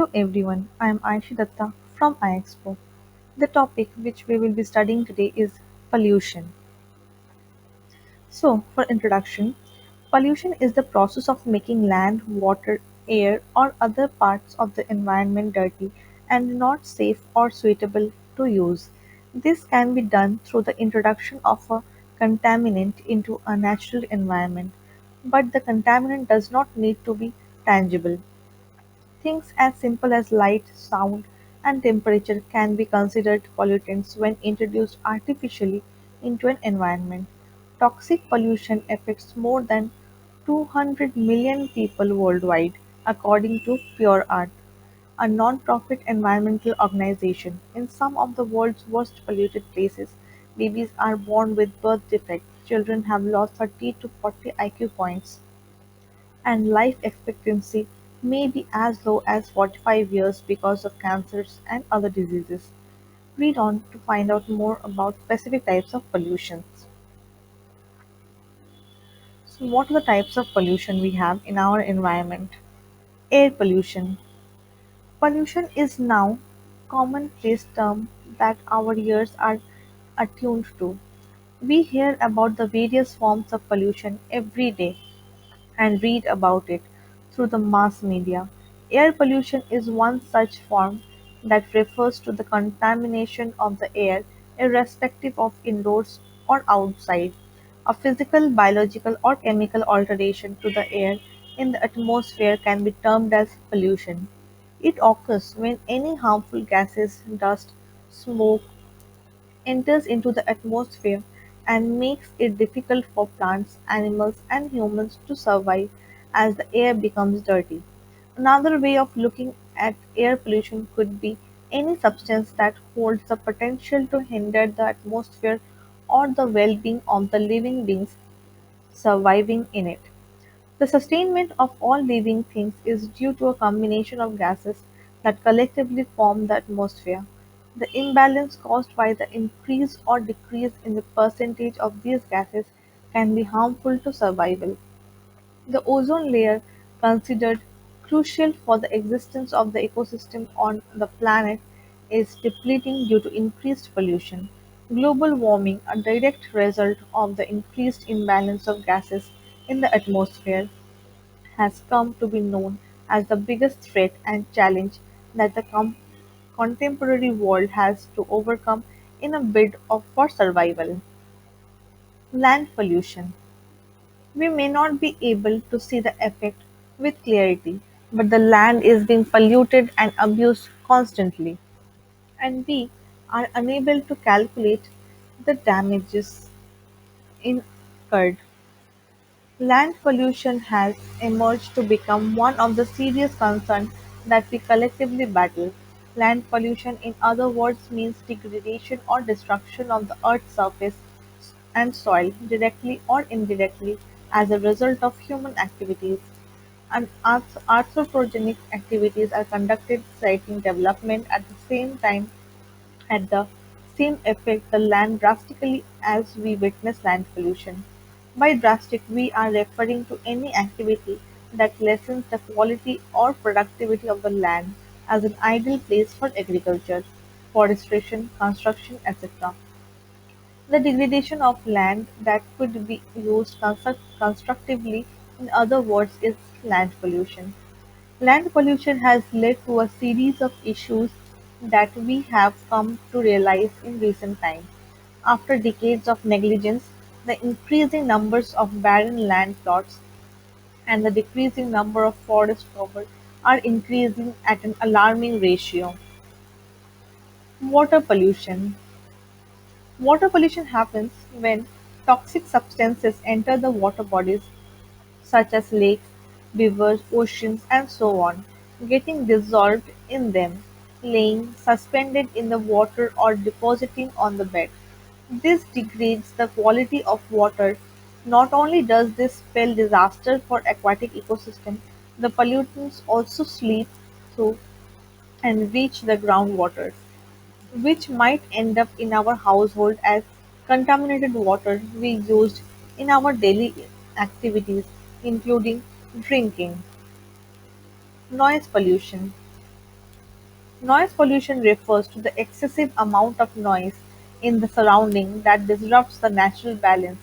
Hello everyone, I am Aishi Datta from iExpo. The topic which we will be studying today is pollution. So, for introduction, pollution is the process of making land, water, air, or other parts of the environment dirty and not safe or suitable to use. This can be done through the introduction of a contaminant into a natural environment, but the contaminant does not need to be tangible. Things as simple as light, sound, and temperature can be considered pollutants when introduced artificially into an environment. Toxic pollution affects more than 200 million people worldwide, according to Pure Art, a non-profit environmental organization. In some of the world's worst polluted places, babies are born with birth defects, children have lost 30 to 40 IQ points, and life expectancy may be as low as 45 years because of cancers and other diseases. Read on to find out more about specific types of pollutions. So, what are the types of pollution we have in our environment? Air pollution. Pollution is now commonplace term that our ears are attuned to. We hear about the various forms of pollution every day and read about it through the mass media. Air pollution is one such form that refers to the contamination of the air, irrespective of indoors or outside. A physical, biological, or chemical alteration to the air in the atmosphere can be termed as pollution. It occurs when any harmful gases, dust, smoke, enters into the atmosphere and makes it difficult for plants, animals, and humans to survive as the air becomes dirty. Another way of looking at air pollution could be any substance that holds the potential to hinder the atmosphere or the well being of the living beings surviving in it. The sustainment of all living things is due to a combination of gases that collectively form the atmosphere. The imbalance caused by the increase or decrease in the percentage of these gases can be harmful to survival. The ozone layer, considered crucial for the existence of the ecosystem on the planet, is depleting due to increased pollution. Global warming, a direct result of the increased imbalance of gases in the atmosphere, has come to be known as the biggest threat and challenge that the contemporary world has to overcome in a bid for survival. Land pollution. We may not be able to see the effect with clarity, but the land is being polluted and abused constantly, and we are unable to calculate the damages incurred. Land pollution has emerged to become one of the serious concerns that we collectively battle. Land pollution, in other words, means degradation or destruction of the earth's surface and soil, directly or indirectly, as a result of human activities. And anthropogenic activities are conducted, citing development at the same time at the same affect the land drastically as we witness land pollution. By drastic, we are referring to any activity that lessens the quality or productivity of the land as an ideal place for agriculture, forestation, construction, etc. The degradation of land that could be used constructively, in other words, is land pollution. Land pollution has led to a series of issues that we have come to realize in recent times. After decades of negligence, the increasing numbers of barren land plots and the decreasing number of forest cover are increasing at an alarming ratio. Water pollution. Water pollution happens when toxic substances enter the water bodies such as lakes, rivers, oceans, and so on, getting dissolved in them, laying suspended in the water or depositing on the bed. This degrades the quality of water. Not only does this spell disaster for aquatic ecosystem, the pollutants also slip through and reach the groundwater, which might end up in our household as contaminated water we used in our daily activities, including drinking. Noise pollution. Noise pollution refers to the excessive amount of noise in the surrounding that disrupts the natural balance.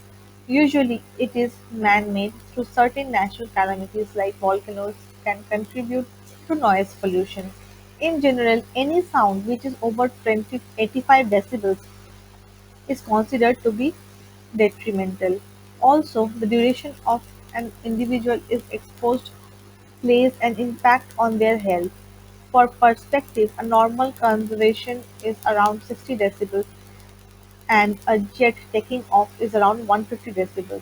Usually, it is man-made through certain natural calamities like volcanoes can contribute to noise pollution. In general, any sound which is over 85 decibels is considered to be detrimental. Also, the duration of an individual is exposed plays an impact on their health. For perspective, a normal conversation is around 60 decibels and a jet taking off is around 150 decibels.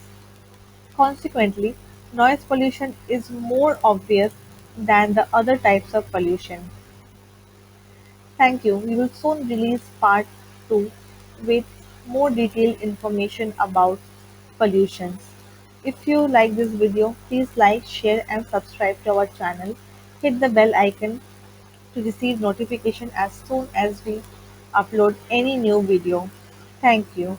Consequently, noise pollution is more obvious than the other types of pollution. Thank you. We will soon release part 2 with more detailed information about pollutions. If you like this video, please like, share and subscribe to our channel. Hit the bell icon to receive notification as soon as we upload any new video. Thank you.